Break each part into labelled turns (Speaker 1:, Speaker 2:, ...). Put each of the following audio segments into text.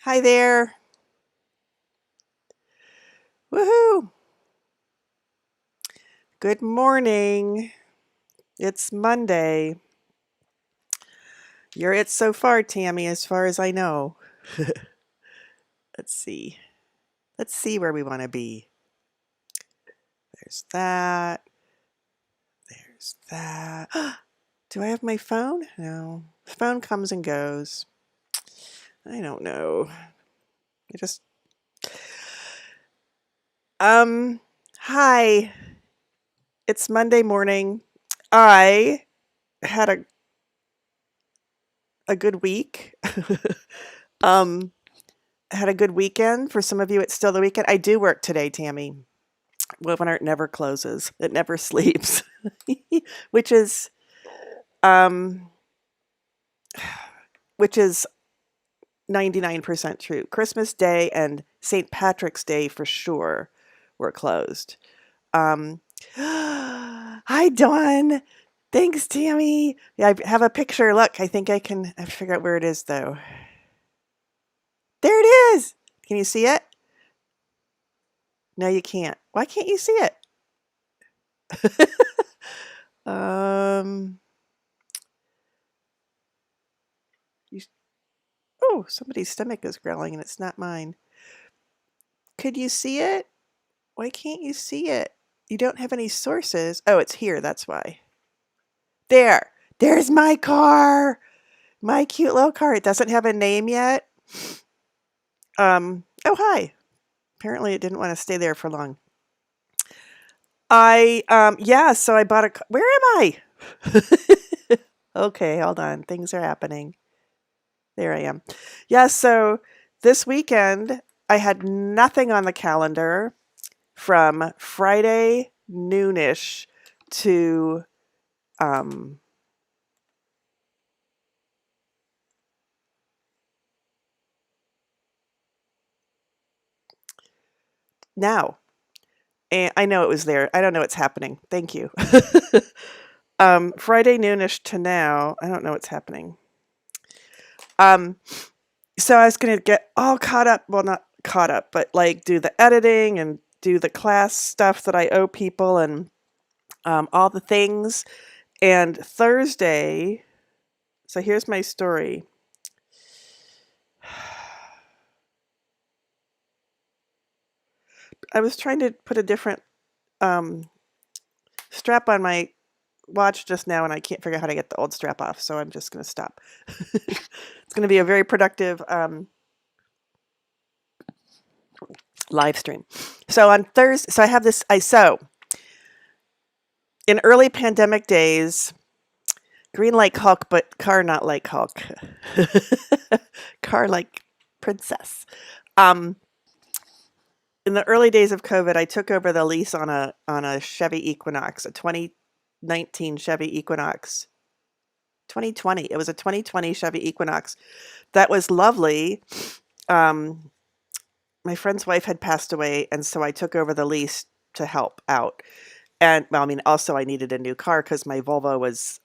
Speaker 1: Hi there. Woohoo. Good morning. It's Monday. You're it so far, Tammy, as far as I know. Let's see. Let's see where we want to be. There's that. There's that. Do I have my phone? No. The phone comes and goes. I don't know. I just um hi. It's Monday morning. I had a good week. um had a good weekend. For some of you, it's still the weekend. I do work today, Tammy. Webinar never closes. It never sleeps, which is um, which is 99% true. Christmas Day and St. Patrick's Day for sure were closed. Um, Hi, Dawn. Thanks, Tammy. Yeah, I have a picture. Look, I figure out where it is though. There it is. Can you see it? No, you can't. Why can't you see it? um, you, oh, somebody's stomach is growling and it's not mine. Could you see it? Why can't you see it? You don't have any sources. Oh, it's here. That's why. There. There's my car. My cute little car. It doesn't have a name yet. Oh, hi. Apparently it didn't want to stay there for long. Yeah, so I bought a, where am I? Okay, hold on. Things are happening. There I am. Yeah, so this weekend I had nothing on the calendar from Friday noonish to um, now. And I know it was there. I don't know what's happening. Thank you. Friday noonish to now. I don't know what's happening. Um, so I was going to get all caught up. Well, not caught up, but like do the editing and do the class stuff that I owe people and all the things. And Thursday, so here's my story. I was trying to put a different um, strap on my watch just now, and I can't figure out how to get the old strap off, so I'm just going to stop. It's going to be a very productive live stream. So on Thursday, so I have this, I sew. In early pandemic days, green like Hulk, but car not like Hulk. Car like princess. Um, in the early days of COVID, I took over the lease on a Chevy Equinox, a 2019 Chevy Equinox. 2020. It was a 2020 Chevy Equinox. That was lovely. Um, my friend's wife had passed away, and so I took over the lease to help out. And well, I mean, also I needed a new car because my Volvo was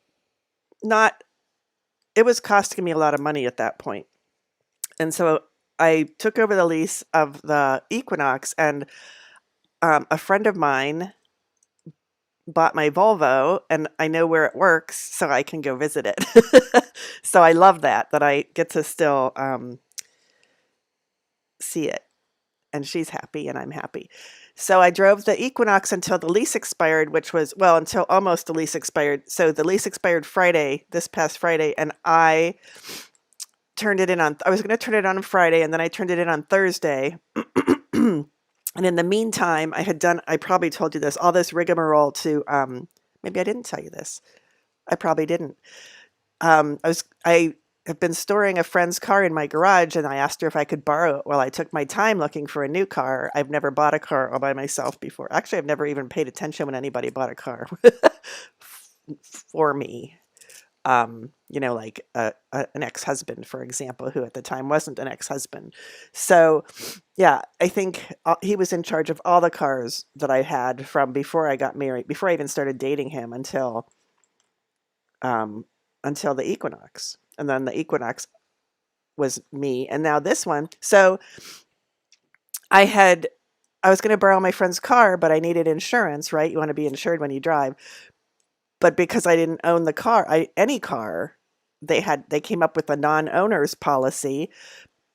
Speaker 1: not. It was costing me a lot of money at that point, and so I took over the lease of the Equinox, and a friend of mine bought my Volvo, and I know where it works, so I can go visit it. So I love that I get to still see it, and she's happy, and I'm happy. So I drove the Equinox until the lease expired, which was, well, until almost the lease expired. So the lease expired Friday, this past Friday, and I turned it in on, I was going to turn it on Friday, and then I turned it in on Thursday. And in the meantime, I probably told you this, all this rigmarole to, maybe I didn't tell you this. I probably didn't. I have been storing a friend's car in my garage, and I asked her if I could borrow it while I took my time looking for a new car. I've never bought a car all by myself before. Actually, I've never even paid attention when anybody bought a car for me. Like an ex-husband, for example, who at the time wasn't an ex-husband. So, yeah, I think he was in charge of all the cars that I had from before I got married, before I even started dating him um, until the Equinox. And then the Equinox, was me. And now this one. So I had I was going to borrow my friend's car, but I needed insurance, right? You want to be insured when you drive. But because I didn't own the car, any car, they came up with a non-owner's policy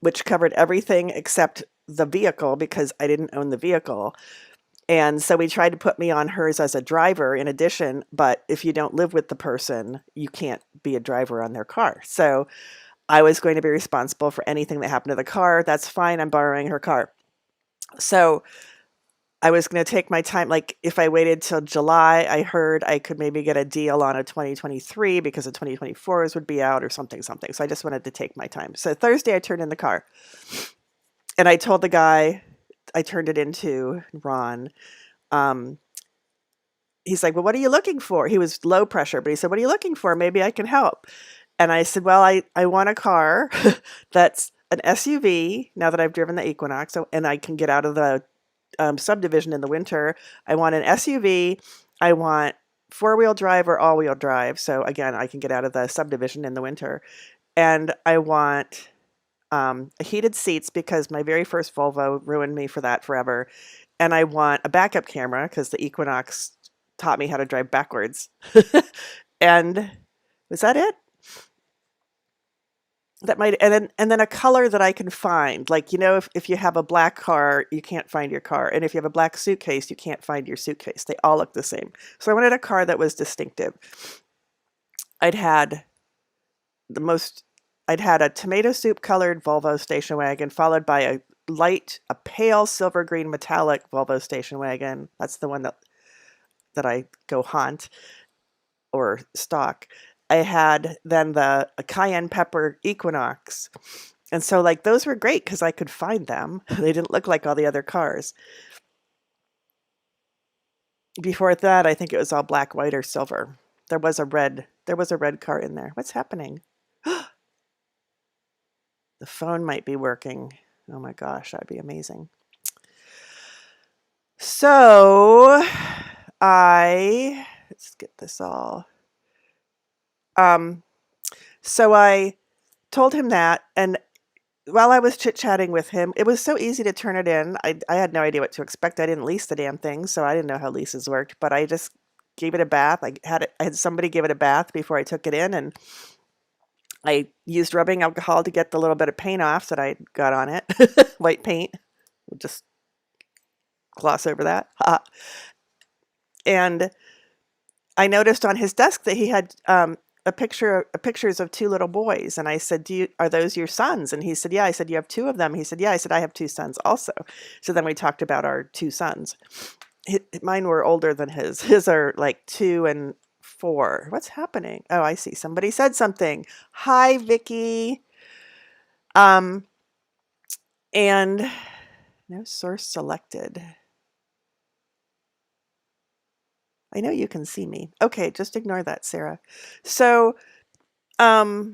Speaker 1: which covered everything except the vehicle because I didn't own the vehicle. And so we tried to put me on hers as a driver in addition, but if you don't live with the person, you can't be a driver on their car. So I was going to be responsible for anything that happened to the car. That's fine. I'm borrowing her car. So I was going to take my time. Like if I waited till July, I heard I could maybe get a deal on a 2023 because the 2024s would be out or something, something. So I just wanted to take my time. So Thursday, I turned in the car and I told the guy I turned it into, Ron. Um, he's like, well, what are you looking for? He was low pressure, but he said, what are you looking for? Maybe I can help. And I said, well, I want a car that's an SUV now that I've driven the Equinox and I can get out of the subdivision in the winter. I want an SUV. I want four-wheel drive or all-wheel drive. So again, I can get out of the subdivision in the winter. And I want heated seats because my very first Volvo ruined me for that forever. And I want a backup camera because the Equinox taught me how to drive backwards. And was that it? That might and then a color that I can find. Like, if you have a black car, you can't find your car. And if you have a black suitcase, you can't find your suitcase. They all look the same. So I wanted a car that was distinctive. I'd had the most I'd had a tomato soup colored Volvo station wagon, followed by a pale silver green metallic Volvo station wagon. That's the one that I go haunt or stock. I had then a cayenne pepper Equinox. And so like those were great because I could find them. They didn't look like all the other cars. Before that, I think it was all black, white, or silver. There was a red car in there. What's happening? The phone might be working. Oh my gosh, that'd be amazing. So let's get this all. So I told him that, and while I was chit-chatting with him, it was so easy to turn it in. I had no idea what to expect. I didn't lease the damn thing, so I didn't know how leases worked, but I just gave it a bath. I had somebody give it a bath before I took it in, and I used rubbing alcohol to get the little bit of paint off that I got on it. White paint. We'll just gloss over that. And I noticed on his desk that he had pictures of two little boys, and I said, are those your sons? And he said, yeah. I said, you have two of them? He said, yeah. I said, I have two sons also. So then we talked about our two sons. Mine were older than his. His are like 2 and 4. What's happening? Oh, I see. Somebody said something. Hi, Vicky. And no source selected. I know you can see me. Okay, just ignore that, Sarah. So, yeah,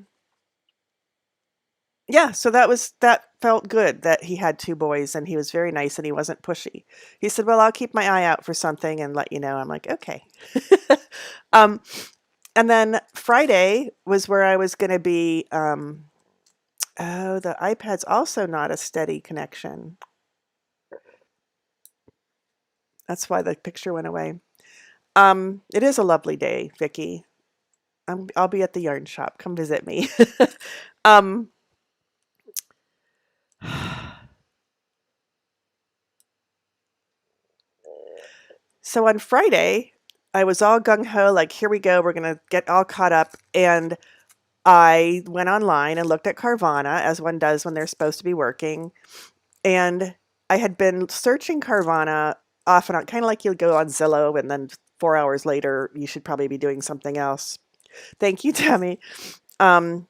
Speaker 1: so that felt good that he had two boys and he was very nice and he wasn't pushy. He said, well, I'll keep my eye out for something and let you know. I'm like, okay. And then Friday was where I was going to be. Oh, the iPad's also not a steady connection. That's why the picture went away. It is a lovely day, Vicky. I'll be at the yarn shop. Come visit me. So on Friday, I was all gung-ho, like, here we go, we're going to get all caught up. And I went online and looked at Carvana, as one does when they're supposed to be working. And I had been searching Carvana off and on, kind of like you'll go on Zillow and then 4 hours later, you should probably be doing something else. Thank you, Tammy. All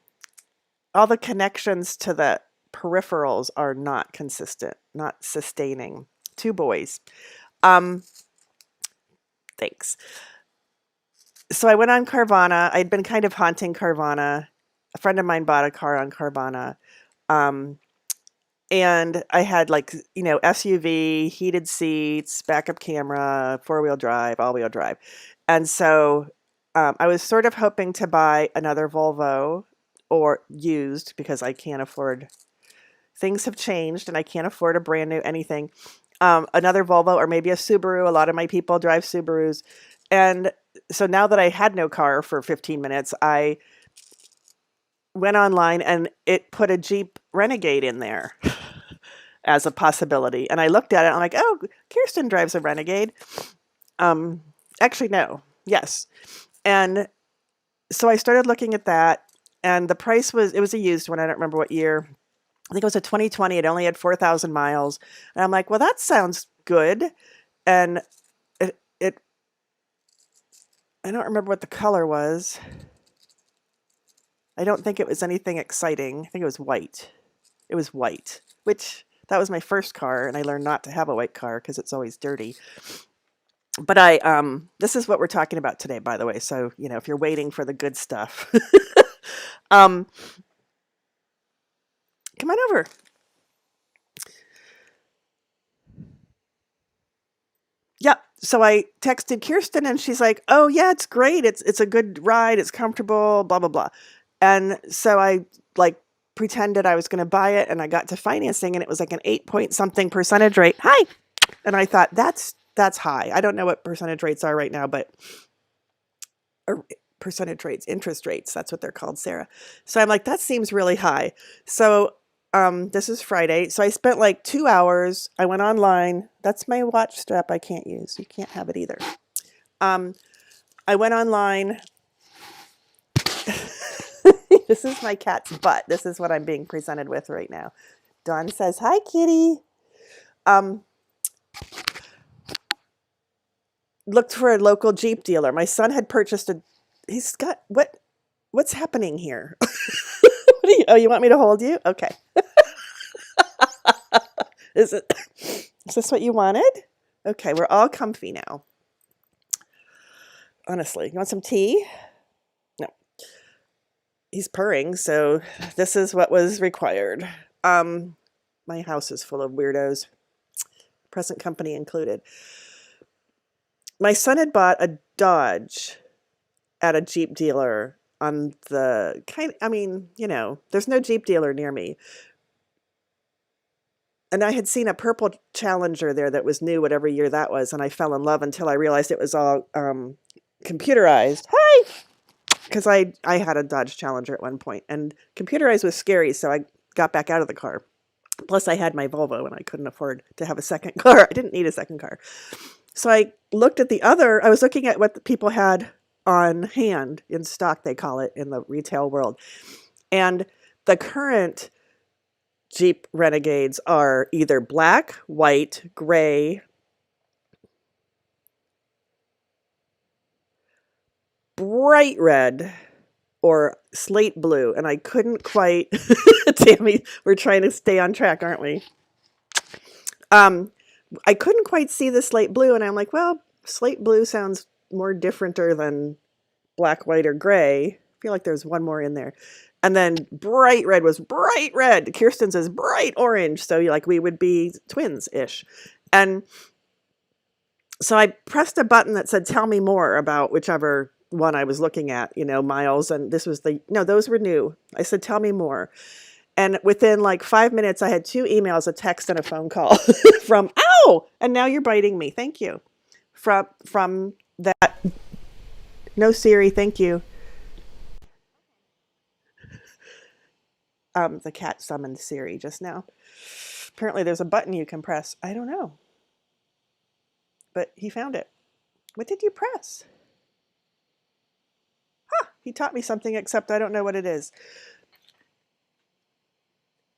Speaker 1: the connections to the peripherals are not consistent, not sustaining. Two boys. Thanks. So I went on Carvana. I'd been kind of haunting Carvana. A friend of mine bought a car on Carvana. And I had like, SUV, heated seats, backup camera, four-wheel drive, all-wheel drive. And so I was sort of hoping to buy another Volvo or used because I can't afford, things have changed and I can't afford a brand new anything. Another Volvo or maybe a Subaru. A lot of my people drive Subarus. And so now that I had no car for 15 minutes, I went online and it put a Jeep Renegade in there as a possibility. And I looked at it, I'm like, oh, Kirsten drives a Renegade. Um, Actually, no. Yes. And so I started looking at that, and the price was, it was a used one. I don't remember what year. I think it was a 2020. It only had 4,000 miles. And I'm like, well, that sounds good. And it I don't remember what the color was. I don't think it was anything exciting. I think it was white. It was white, which that was my first car, and I learned not to have a white car because it's always dirty. But this is what we're talking about today, by the way. So, if you're waiting for the good stuff, um, come on over. Yeah. So I texted Kirsten and she's like, "Oh yeah, it's great. It's a good ride. It's comfortable, blah blah blah." And so I like pretended I was going to buy it, and I got to financing and it was like an 8 point something percentage rate. Hi. And I thought that's high. I don't know what percentage rates are right now, but or percentage rates, interest rates, that's what they're called, Sarah. So I'm like, that seems really high. So this is Friday. So I spent like 2 hours. I went online. That's my watch strap I can't use. You can't have it either. I went online. This is my cat's butt. This is what I'm being presented with right now. Dawn says, hi, kitty. Looked for a local Jeep dealer. My son had purchased he's got, what's happening here? You want me to hold you? Okay. Is this what you wanted? Okay, we're all comfy now. Honestly, you want some tea? No. He's purring, so this is what was required. My house is full of weirdos, present company included. My son had bought a Dodge at a Jeep dealer on the there's no Jeep dealer near me. And I had seen a purple Challenger there that was new, whatever year that was, and I fell in love until I realized it was all computerized. Hi! Because I had a Dodge Challenger at one point, and computerized was scary, so I got back out of the car. Plus, I had my Volvo, and I couldn't afford to have a second car. I didn't need a second car. So I looked at I was looking at what the people had on hand, in stock, they call it in the retail world. And the current Jeep Renegades are either black, white, gray, bright red, or slate blue. And I couldn't quite, Tammy, we're trying to stay on track, aren't we? I couldn't quite see the slate blue, and I'm like, well, slate blue sounds more differenter than black, white, or gray. I feel like there's one more in there. And then bright red was bright red. Kirsten says bright orange. So we would be twins-ish. And so I pressed a button that said, tell me more about whichever one I was looking at, miles. And this was those were new. I said, tell me more. And within like 5 minutes, I had 2 emails, a text, and a phone call from, ow! And now you're biting me. Thank you. From that. No, Siri, thank you. The cat summoned Siri just now. Apparently there's a button you can press. I don't know. But he found it. What did you press? He taught me something, except I don't know what it is.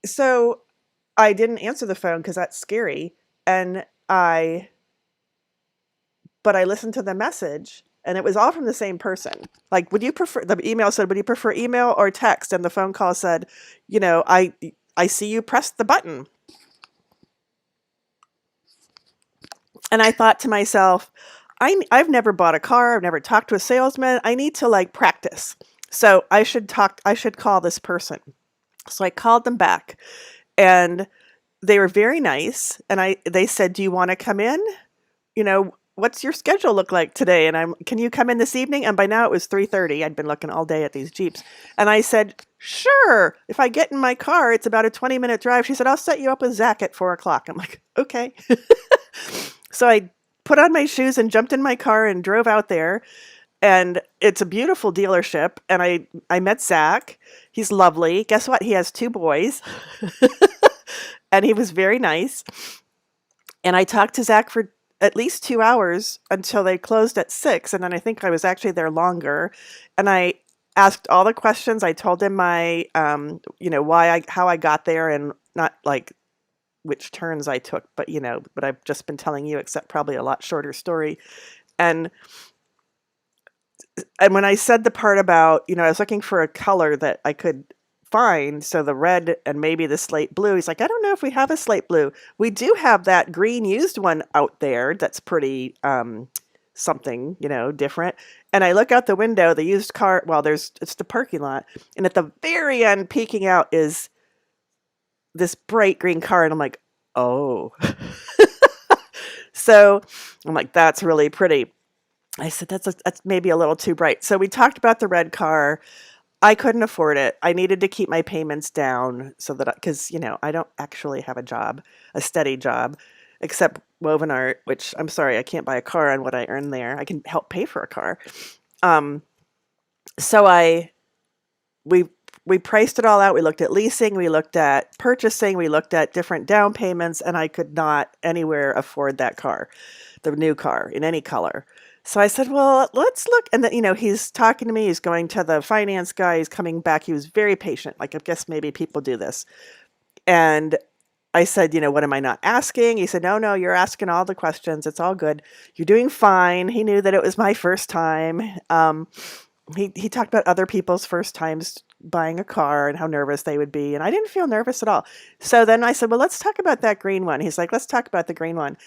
Speaker 1: So I didn't answer the phone because that's scary. But I listened to the message, and it was all from the same person. Like, the email said, would you prefer email or text? And the phone call said, I see you pressed the button. And I thought to myself, I've never bought a car. I've never talked to a salesman. I need to practice. So I should call this person. So I called them back, and they were very nice. And they said, do you want to come in? what's your schedule look like today? And can you come in this evening? And by now it was 3:30. I'd been looking all day at these Jeeps. And I said, sure. If I get in my car, it's about a 20-minute drive. She said, I'll set you up with Zach at 4 o'clock. I'm like, okay. So I put on my shoes and jumped in my car and drove out there. And it's a beautiful dealership. And I met Zach. He's lovely. Guess what? He has 2 boys. And he was very nice. And I talked to Zach for at least 2 hours until they closed at 6. And then I think I was actually there longer. And I asked all the questions. I told him my, how I got there, and not like which turns I took, but but I've just been telling you, except probably a lot shorter story. And when I said the part about, I was looking for a color that I could find, so the red and maybe the slate blue, he's like, I don't know if we have a slate blue. We do have that green used one out there that's pretty something, different. And I look out the window, the used car, it's the parking lot, and at the very end, peeking out, is this bright green car, and I'm like, oh. So I'm like, that's really pretty. I said, that's maybe a little too bright. So we talked about the red car. I couldn't afford it. I needed to keep my payments down so that, because, I don't actually have a steady job, except Woven Art, which I'm sorry, I can't buy a car on what I earn there. I can help pay for a car. So we priced it all out. We looked at leasing, we looked at purchasing, we looked at different down payments, and I could not anywhere afford that car, the new car, in any color. So I said, well, let's look. And then, he's talking to me. He's going to the finance guy. He's coming back. He was very patient. Like, I guess maybe people do this. And I said, what am I not asking? He said, no, you're asking all the questions. It's all good. You're doing fine. He knew that it was my first time. He talked about other people's first times buying a car and how nervous they would be. And I didn't feel nervous at all. So then I said, well, let's talk about that green one. He's like, let's talk about the green one.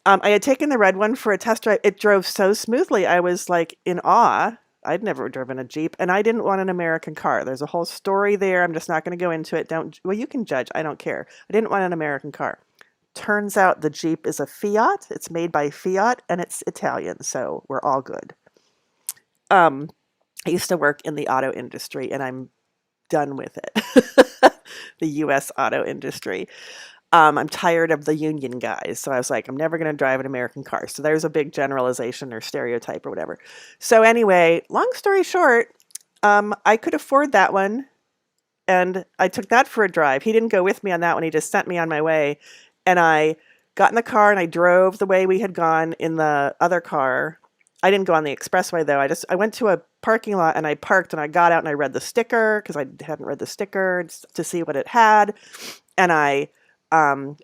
Speaker 1: I had taken the red one for a test drive. It drove so smoothly. I was like in awe. I'd never driven a Jeep, and I didn't want an American car. There's a whole story there. I'm just not going to go into it. You can judge. I don't care. I didn't want an American car. Turns out the Jeep is a Fiat. It's made by Fiat, and it's Italian, so we're all good. I used to work in the auto industry, and I'm done with it. The U.S. auto industry. I'm tired of the union guys. So I was like, I'm never going to drive an American car. So there's a big generalization or stereotype or whatever. So anyway, long story short, I could afford that one. And I took that for a drive. He didn't go with me on that one. He just sent me on my way. And I got in the car and I drove the way we had gone in the other car. I didn't go on the expressway though. I went to a parking lot and I parked and I got out and I read the sticker because I hadn't read the sticker to see what it had. And I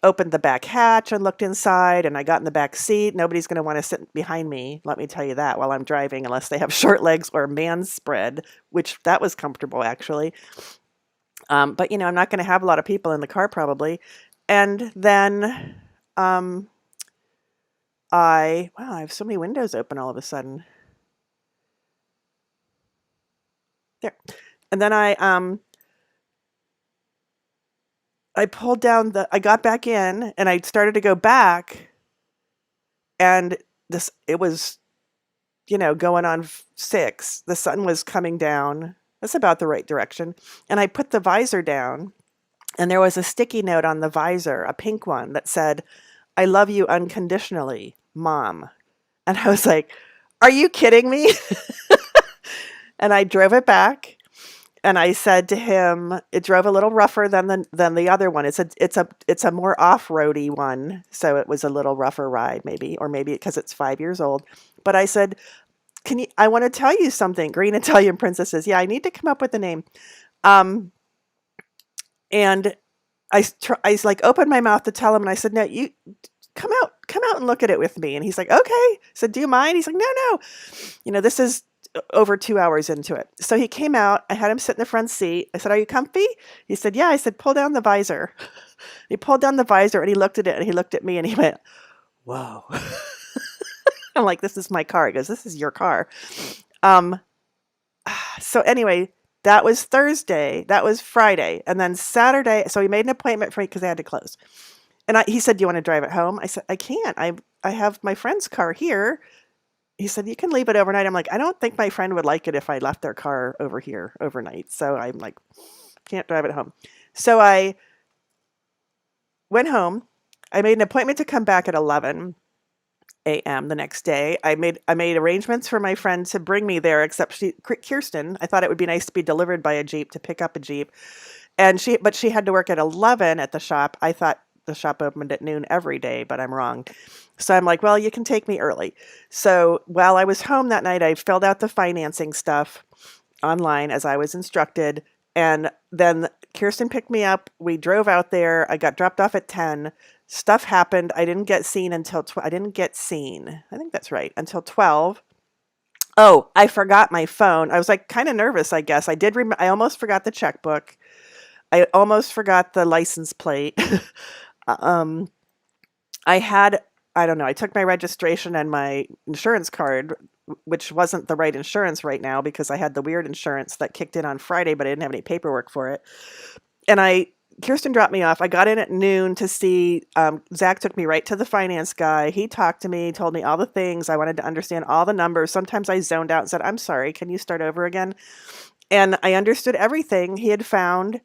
Speaker 1: opened the back hatch and looked inside, and I got in the back seat. Nobody's going to want to sit behind me, let me tell you that, while I'm driving, unless they have short legs or man spread, which that was comfortable actually. But I'm not going to have a lot of people in the car probably. And then I have so many windows open all of a sudden. There. And then I pulled down I got back in and I started to go back, and it was, going on 6. The sun was coming down. That's about the right direction. And I put the visor down, and there was a sticky note on the visor, a pink one that said, I love you unconditionally, Mom. And I was like, are you kidding me? And I drove it back. And I said to him, it drove a little rougher than the other one. It's a more off-roady one, so it was a little rougher ride, maybe, or maybe because it's 5 years old. But I said, I want to tell you something, Green Italian Princesses. Yeah, I need to come up with a name. And I opened my mouth to tell him, and I said, no, you come out and look at it with me. And he's like, okay. I said, do you mind? He's like, no. This is over 2 hours into it. So he came out. I had him sit in the front seat. I said, are you comfy? He said, yeah. I said, pull down the visor. He pulled down the visor and he looked at it and he looked at me and he went, whoa. I'm like, this is my car. He goes, this is your car. So anyway, that was Thursday. That was Friday. And then Saturday. So he made an appointment for me because they had to close. And he said, "Do you want to drive it home?" I said, "I can't. I have my friend's car here." He said, "You can leave it overnight." I'm like, "I don't think my friend would like it if I left their car over here overnight." So I'm like, "Can't drive it home." So I went home. I made an appointment to come back at 11 a.m. the next day. I made arrangements for my friend to bring me there, except Kirsten, I thought it would be nice to be delivered by a Jeep, to pick up a Jeep. But she had to work at 11 at the shop. I thought the shop opened at noon every day, but I'm wrong. So I'm like, "Well, you can take me early." So while I was home that night, I filled out the financing stuff online as I was instructed. And then Kirsten picked me up. We drove out there. I got dropped off at 10. Stuff happened. I didn't get seen until I didn't get seen. I think that's right. Until 12. Oh, I forgot my phone. I was like kind of nervous, I guess. I almost forgot the checkbook. I almost forgot the license plate. um I had, I don't know, I took my registration and my insurance card, which wasn't the right insurance right now because I had the weird insurance that kicked in on Friday, but I didn't have any paperwork for it. And Kirsten dropped me off. I got in at noon to see, Zach took me right to the finance guy. He talked to me, told me all the things. I wanted to understand all the numbers. Sometimes I zoned out and said, "I'm sorry, can you start over again?" And I understood everything. He had found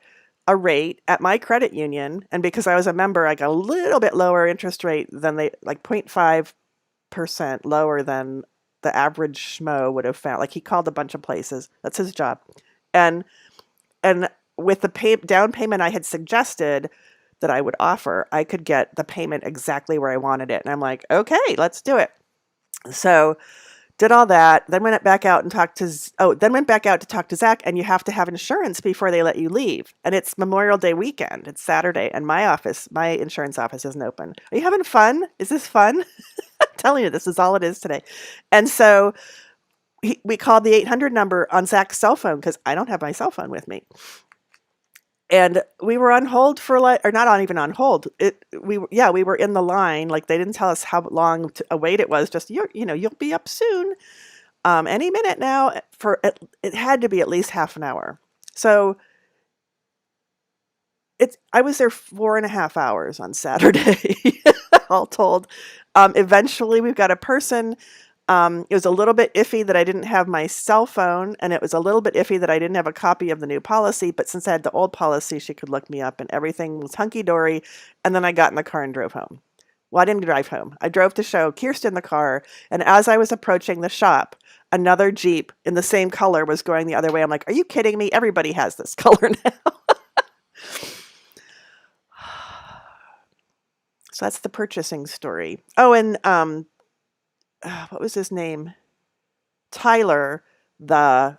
Speaker 1: a rate at my credit union, and because I was a member, I got a little bit lower interest rate than they, like 0.5% lower than the average schmo would have found. Like, he called a bunch of places. That's his job. And and with the down payment I had suggested that I would offer, I could get the payment exactly where I wanted it. And I'm like, "Okay, let's do it." So did all that, then went back out and talked to then went back out to talk to Zach, and you have to have insurance before they let you leave. And it's Memorial Day weekend. It's Saturday, and my insurance office isn't open. Are you having fun? Is this fun? I'm telling you, this is all it is today. And so we called the 800 number on Zach's cell phone because I don't have my cell phone with me. And we were on hold for or not even on hold. We were in the line. Like, they didn't tell us how long a wait it was. Just, you'll be up soon, any minute now. It had to be at least half an hour. So I was there 4.5 hours on Saturday, all told. Eventually, we've got a person. It was a little bit iffy that I didn't have my cell phone, and it was a little bit iffy that I didn't have a copy of the new policy, but since I had the old policy, she could look me up, and everything was hunky-dory, and then I got in the car and drove home. Well, I didn't drive home. I drove to show Kirsten the car, and as I was approaching the shop, another Jeep in the same color was going the other way. I'm like, "Are you kidding me? Everybody has this color now." So that's the purchasing story. Oh, and what was his name? Tyler, the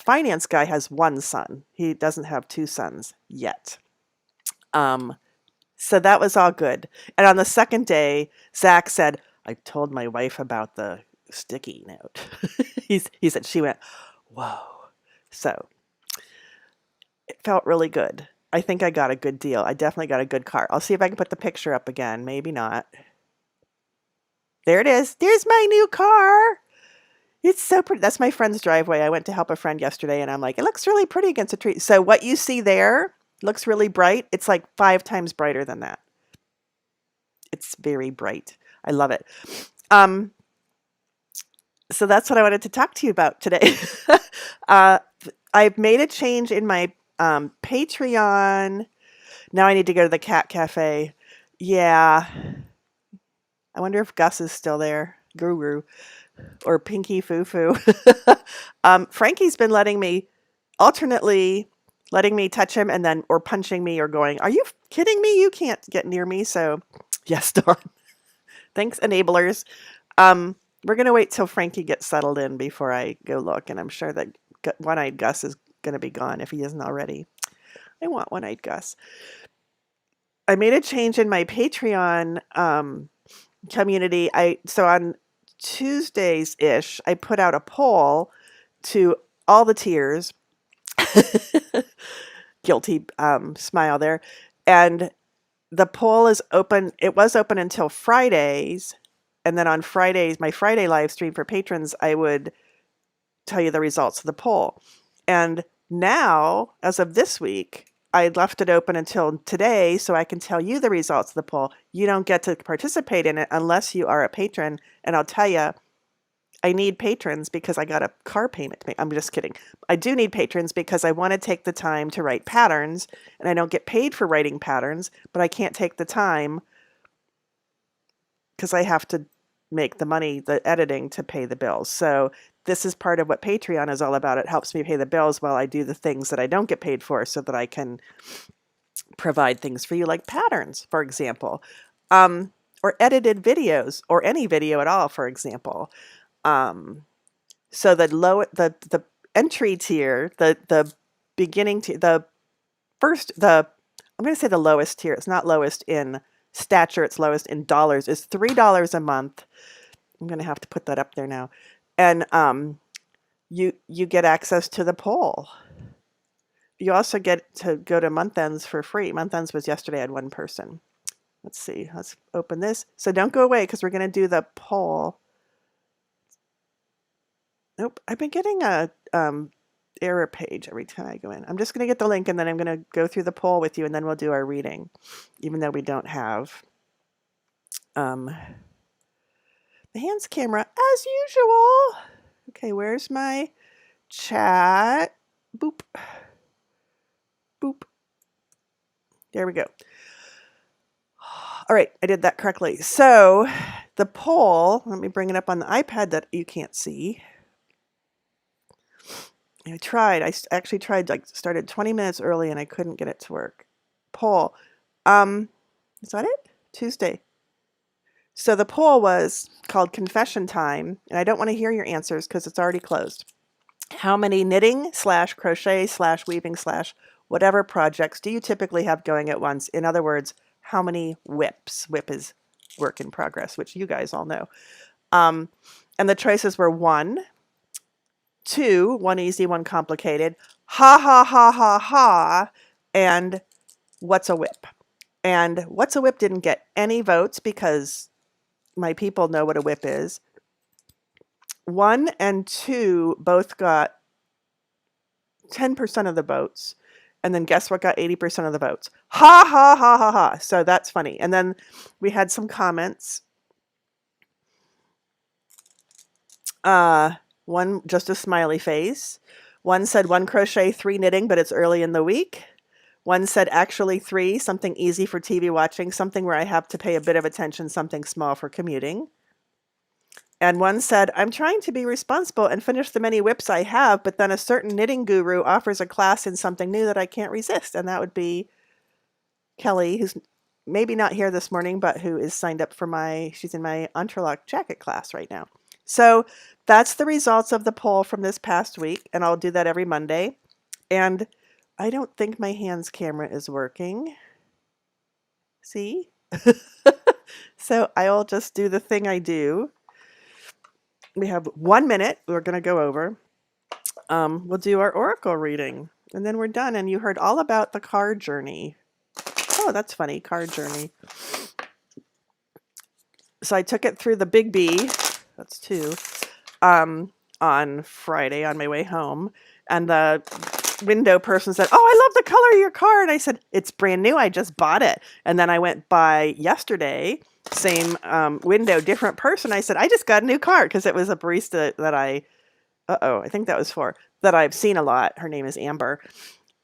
Speaker 1: finance guy, has one son. He doesn't have two sons yet. So that was all good. And on the second day, Zach said, "I told my wife about the sticky note." He said, she went, "Whoa." So it felt really good. I think I got a good deal. I definitely got a good car. I'll see if I can put the picture up again. Maybe not. There it is. There's my new car. It's so pretty. That's my friend's driveway. I went to help a friend yesterday, and I'm like, "It looks really pretty against a tree." So what you see there looks really bright. It's like 5 times brighter than that. It's very bright. I love it. So that's what I wanted to talk to you about today. I've made a change in my Patreon. Now I need to go to the cat cafe. Yeah. I wonder if Gus is still there. Guru. Or Pinky Foo Foo. Frankie's been alternately letting me touch him, and then or punching me or going, "Are you kidding me? You can't get near me." So yes, Dawn. Thanks, enablers. We're going to wait till Frankie gets settled in before I go look, and I'm sure that One-Eyed Gus is going to be gone if he isn't already. I want One-Eyed Gus. I made a change in my Patreon community. So on Tuesdays-ish, I put out a poll to all the tiers. Guilty smile there. And the poll is open. It was open until Fridays. And then on Fridays, my Friday live stream for patrons, I would tell you the results of the poll. And now, as of this week, I left it open until today so I can tell you the results of the poll. You don't get to participate in it unless you are a patron. And I'll tell you, I need patrons because I got a car payment to make. I'm just kidding. I do need patrons because I want to take the time to write patterns, and I don't get paid for writing patterns, but I can't take the time because I have to make the money, the editing, to pay the bills. So this is part of what Patreon is all about. It helps me pay the bills while I do the things that I don't get paid for so that I can provide things for you like patterns, for example, or edited videos or any video at all, for example. So the entry tier, the beginning tier, I'm going to say the lowest tier. It's not lowest in stature. It's lowest in dollars. Is $3 a month. I'm going to have to put that up there now. And you get access to the poll. You also get to go to month ends for free. Month ends was yesterday. I had one person. Let's see. Let's open this. So don't go away because we're going to do the poll. Nope. I've been getting a error page every time I go in. I'm just going to get the link and then I'm going to go through the poll with you and then we'll do our reading, even though we don't have the hands camera as usual. Okay, where's my chat? Boop. Boop. There we go. All right, I did that correctly. So the poll, let me bring it up on the iPad that you can't see. I actually tried, like started 20 minutes early and I couldn't get it to work. Poll. Is that it? Tuesday. So the poll was called Confession Time, and I don't want to hear your answers because it's already closed. How many knitting / crochet / weaving / whatever projects do you typically have going at once? In other words, how many WIPs? WIP is work in progress, which you guys all know. And the choices were 1, 2, one easy, one complicated, ha ha ha ha ha, and what's a WIP? And what's a WIP didn't get any votes because my people know what a WIP is. 1 and 2 both got 10% of the votes. And then guess what got 80% of the votes? Ha ha ha ha ha. So that's funny. And then we had some comments. One just a smiley face. One said 1 crochet, 3 knitting, but it's early in the week. One said actually 3, something easy for TV watching, something where I have to pay a bit of attention, something small for commuting. And one said, I'm trying to be responsible and finish the many WIPs I have, but then a certain knitting guru offers a class in something new that I can't resist. And that would be Kelly, who's maybe not here this morning, but who is signed up for she's in my Entrelac jacket class right now. So that's the results of the poll from this past week, and I'll do that every Monday. And I don't think my hands camera is working. See? So I'll just do the thing I do. We have 1 minute. We're going to go over. We'll do our oracle reading, and then we're done. And you heard all about the card journey. Oh, that's funny. Card journey. So I took it through the Big B. That's 2. On Friday on my way home. And the window person said, oh, I love the color of your card. I said, it's brand new. I just bought it. And then I went by yesterday, same window, different person. I said, I just got a new card because it was a barista that I think that was that I've seen a lot. Her name is Amber.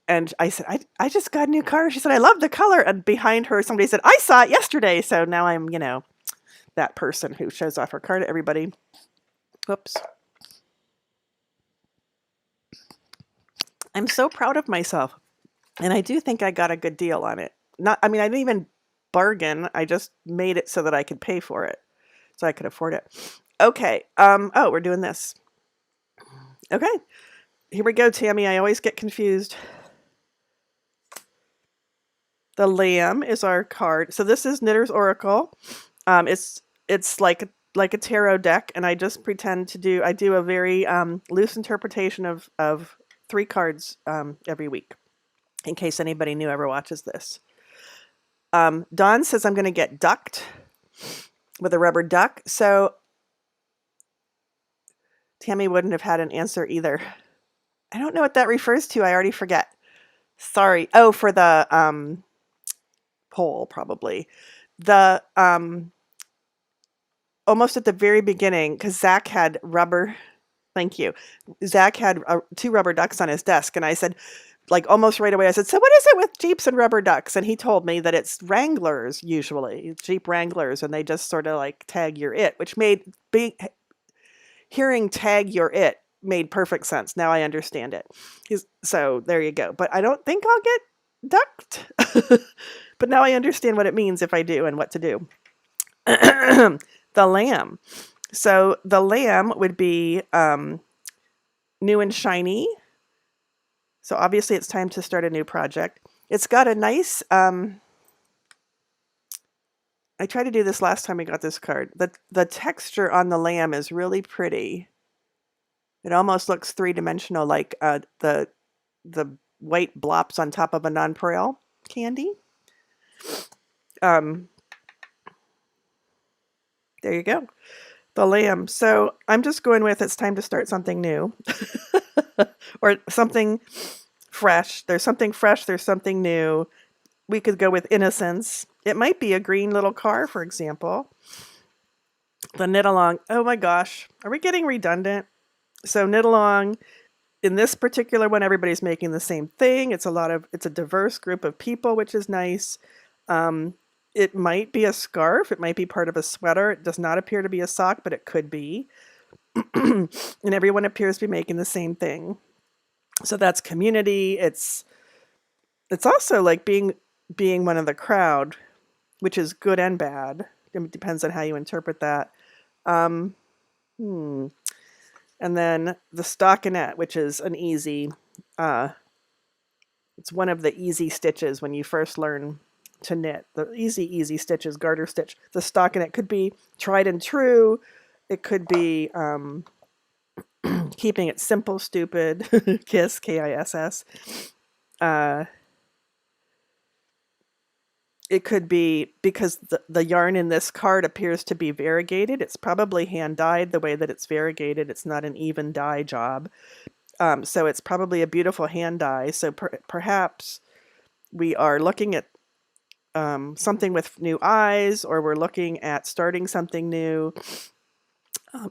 Speaker 1: And I said, I just got a new card. She said, I love the color. And behind her, somebody said, I saw it yesterday. So now I'm, that person who shows off her card to everybody. Whoops. I'm so proud of myself. And I do think I got a good deal on it. I didn't even bargain. I just made it so that I could pay for it. So I could afford it. Okay. We're doing this. Okay. Here we go, Tammy. I always get confused. The Lamb is our card. So this is Knitter's Oracle. It's like a tarot deck, and I just pretend to I do a very loose interpretation of 3 cards every week, in case anybody new ever watches this. Dawn says I'm going to get ducked with a rubber duck. So Tammy wouldn't have had an answer either. I don't know what that refers to. I already forget. Sorry. Oh, for the poll, probably. The almost at the very beginning, because Zach had rubber. Thank you. Zach had two rubber ducks on his desk, and I said, like almost right away, I said, "So what is it with Jeeps and rubber ducks?" And he told me that it's Wranglers usually, Jeep Wranglers, and they just sort of like tag your it, which made hearing tag your it made perfect sense. Now I understand it. So there you go. But I don't think I'll get ducked. But now I understand what it means if I do and what to do. The lamb. So the lamb would be new and shiny. So obviously it's time to start a new project. It's got a nice, I tried to do this last time we got this card. The texture on the lamb is really pretty. It almost looks three-dimensional, like the white blops on top of a nonpareil candy. There you go. The lamb. So I'm just going with it's time to start something new. Or something fresh. There's something fresh, there's something new. We could go with innocence. It might be a green little car, for example. The knit along. Oh my gosh. Are we getting redundant? So knit along. In this particular one, everybody's making the same thing. It's a diverse group of people, which is nice. It might be a scarf. It might be part of a sweater. It does not appear to be a sock, but it could be. And everyone appears to be making the same thing. So that's community. It's also like being one of the crowd, which is good and bad. It depends on how you interpret that. And then the stockinette, which is an easy, it's one of the easy stitches when you first learn to knit. The easy stitches, garter stitch. The stockinette could be tried and true. It could be keeping it simple, stupid, KISS, KISS. It could be because the yarn in this card appears to be variegated. It's probably hand dyed the way that it's variegated. It's not an even dye job. So it's probably a beautiful hand dye. So perhaps we are looking at something with new eyes, or we're looking at starting something new.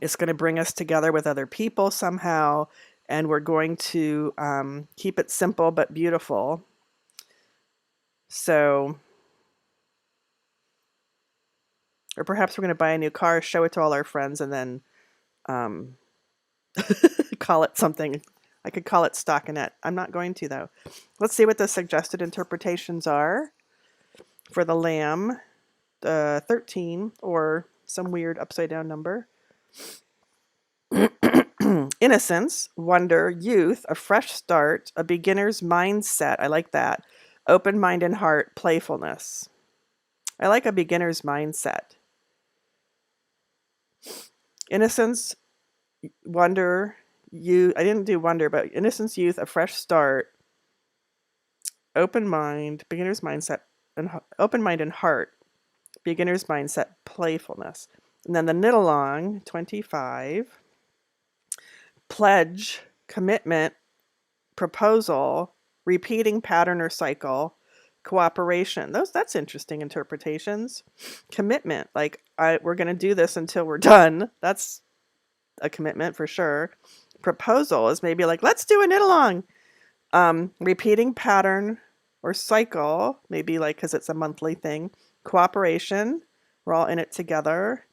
Speaker 1: It's going to bring us together with other people somehow, and we're going to keep it simple but beautiful. So, or perhaps we're going to buy a new car, show it to all our friends, and then call it something. I could call it stockinette. I'm not going to, though. Let's see what the suggested interpretations are for the lamb. 13, or some weird upside down number. Innocence, wonder, youth, a fresh start, a beginner's mindset. I like that. Open mind and heart, playfulness. I like a beginner's mindset. Innocence, wonder, you. I didn't do wonder, but innocence, youth, a fresh start, open mind, beginner's mindset, and open mind and heart, beginner's mindset, playfulness. And then the knit along, 25. Pledge, commitment, proposal, repeating pattern or cycle, cooperation. That's interesting interpretations. Commitment, like we're going to do this until we're done. That's a commitment for sure. Proposal is maybe like, let's do a knit along. Repeating pattern or cycle, maybe like because it's a monthly thing. Cooperation, we're all in it together.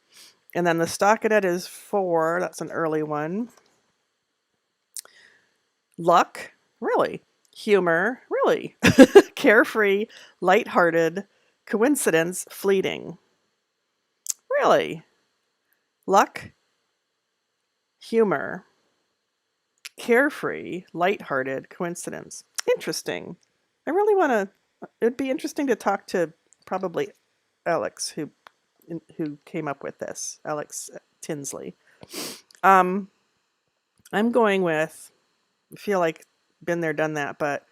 Speaker 1: And then the stockinette is 4. That's an early one. Luck, really. Humor, really. Carefree, lighthearted. Coincidence, fleeting. Really. Luck, humor, carefree, lighthearted, coincidence. Interesting. I really want to. It'd be interesting to talk to probably Alex, who came up with this, Alex Tinsley. I'm going with. I feel like been there, done that, but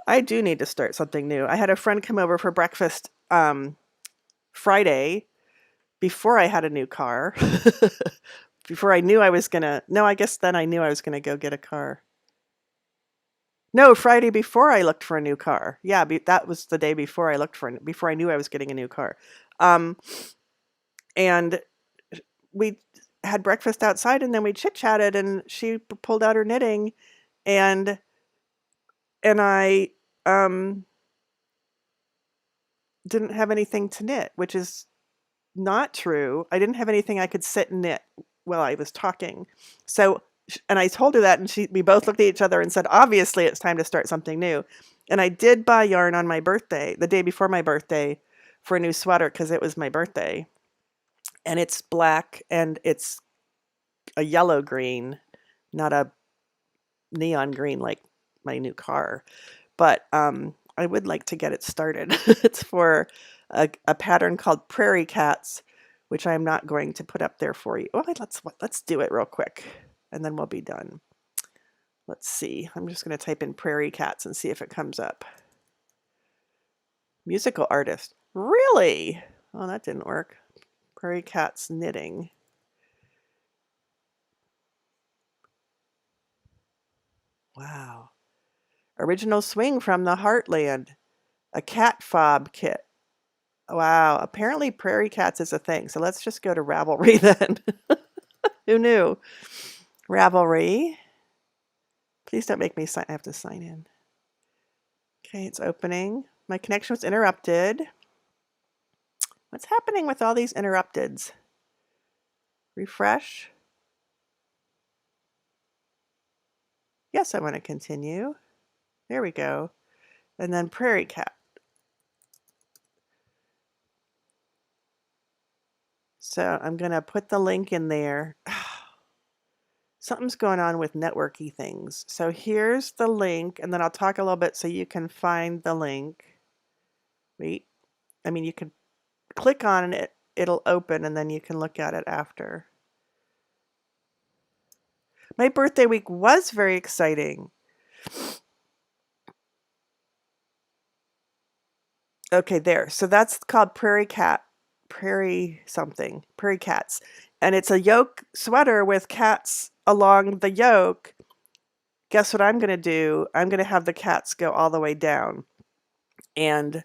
Speaker 1: I do need to start something new. I had a friend come over for breakfast Friday before I had a new car. Before I knew I was gonna. No, I guess then I knew I was gonna go get a car. No, Friday before I looked for a new car. Yeah, that was the day before before I knew I was getting a new car. Um, and we had breakfast outside, and then we chit chatted, and she pulled out her knitting, and I um, didn't have anything to knit, which is not true. I didn't have anything I could sit and knit while I was talking. So, and I told her that, and we both looked at each other and said, obviously, it's time to start something new. And I did buy yarn on my birthday, the day before my birthday, for a new sweater because it was my birthday. And it's black and it's a yellow green, not a neon green like my new car. But I would like to get it started. It's for a pattern called Prairie Cats, which I'm not going to put up there for you. Oh, let's do it real quick, and then we'll be done. Let's see. I'm just going to type in Prairie Cats and see if it comes up. Musical artist. Really? Oh, that didn't work. Prairie Cats knitting. Wow. Original swing from the Heartland. A cat fob kit. Wow. Apparently Prairie Cats is a thing. So let's just go to Ravelry then. Who knew? Ravelry. Please don't make me I have to sign in. Okay, it's opening. My connection was interrupted. What's happening with all these interrupteds? Refresh. Yes, I want to continue. There we go. And then Prairie Cat. So I'm going to put the link in there. Something's going on with networky things. So here's the link, and then I'll talk a little bit so you can find the link. Wait. I mean, you can click on it, it'll open, and then you can look at it after. My birthday week was very exciting. Okay, there. So that's called Prairie Cats. And it's a yoke sweater with cats along the yoke. Guess what I'm going to do? I'm going to have the cats go all the way down. And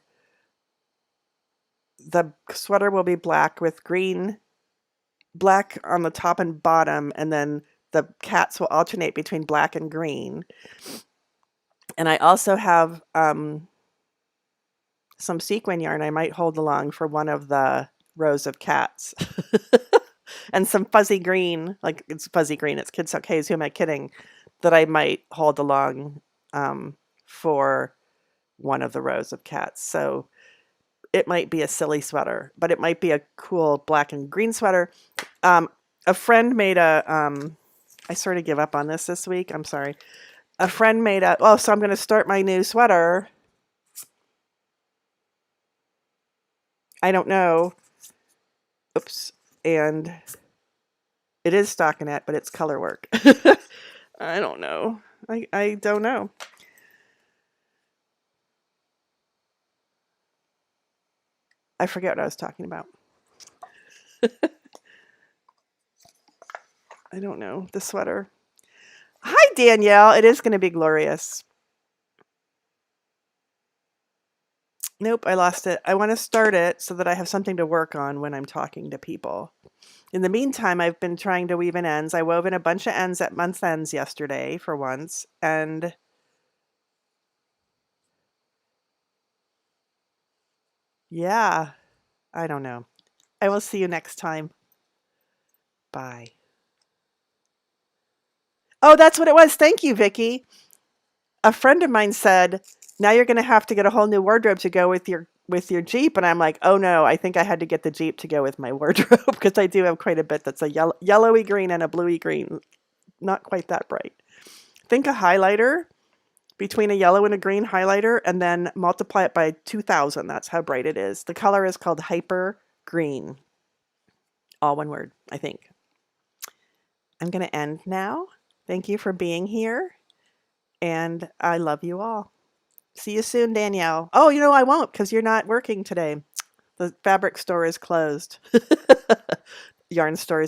Speaker 1: the sweater will be black with black on the top and bottom, and then the cats will alternate between black and green. And I also have some sequin yarn I might hold along for one of the rows of cats. And some fuzzy green, like it's fuzzy green, it's Kids Okays, who am I kidding, that I might hold along for one of the rows of cats. So it might be a silly sweater, but it might be a cool black and green sweater. A friend made I sort of give up on this week. I'm sorry. A friend made so I'm going to start my new sweater. I don't know. Oops. And it is stockinette, but it's color work. I don't know. I don't know. I forget what I was talking about. I don't know. The sweater. Hi, Danielle. It is going to be glorious. Nope, I lost it. I want to start it so that I have something to work on when I'm talking to people. In the meantime, I've been trying to weave in ends. I wove in a bunch of ends at month ends yesterday for once, and yeah, I don't know. I will see you next time. Bye. Oh, that's what it was. Thank you, Vicki. A friend of mine said, now you're going to have to get a whole new wardrobe to go with your Jeep. And I'm like, oh no, I think I had to get the Jeep to go with my wardrobe because I do have quite a bit that's a yellowy green and a bluey green. Not quite that bright. Think a highlighter between a yellow and a green highlighter and then multiply it by 2000. That's how bright it is. The color is called Hyper Green. All one word, I think. I'm going to end now. Thank you for being here. And I love you all. See you soon, Danielle. Oh, I won't because you're not working today. The fabric store is closed. Yarn store is